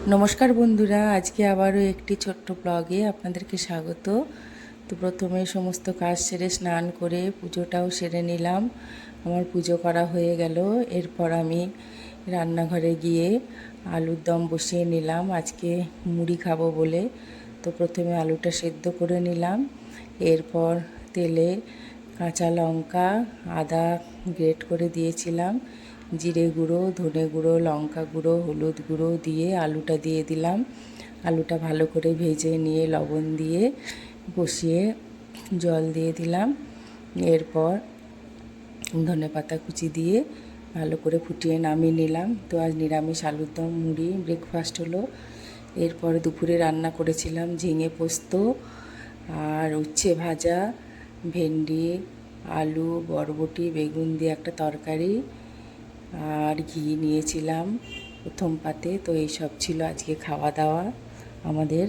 নমস্কার বন্ধুরা, আজকে আবারও একটি ছোট্ট ব্লগে আপনাদেরকে স্বাগত। তো প্রথমে সমস্ত কাজ সেরে স্নান করে পুজোটাও সেরে নিলাম। আমার পুজো করা হয়ে গেল। এরপর আমি রান্নাঘরে গিয়ে আলুর দম বসিয়ে নিলাম, আজকে মুড়ি খাবো বলে। তো প্রথমে আলুটা সেদ্ধ করে নিলাম, এরপর তেলে কাঁচা লঙ্কা, আদা গ্রেট করে দিয়েছিলাম, জিরে গুঁড়ো, ধনে গুঁড়ো, লঙ্কা গুঁড়ো, হলুদ গুঁড়ো দিয়ে আলুটা দিয়ে দিলাম। আলুটা ভালো করে ভেজে নিয়ে লবণ দিয়ে বসিয়ে জল দিয়ে দিলাম। এরপর ধনেপাতা কুচি দিয়ে ভালো করে ফুটিয়ে নামিয়ে নিলাম। তো আজ নিরামিষ আলুর দম মুড়ি ব্রেকফাস্ট হলো। এরপর দুপুরে রান্না করেছিলাম ঝিঙে পোস্ত আর উচ্ছে ভাজা, ভেন্ডি, আলু, বরবটি, বেগুন দিয়ে একটা তরকারি, আর ঘি নিয়েছিলাম প্রথম পাতে। তো এইসব ছিল আজকে খাওয়া দাওয়া আমাদের।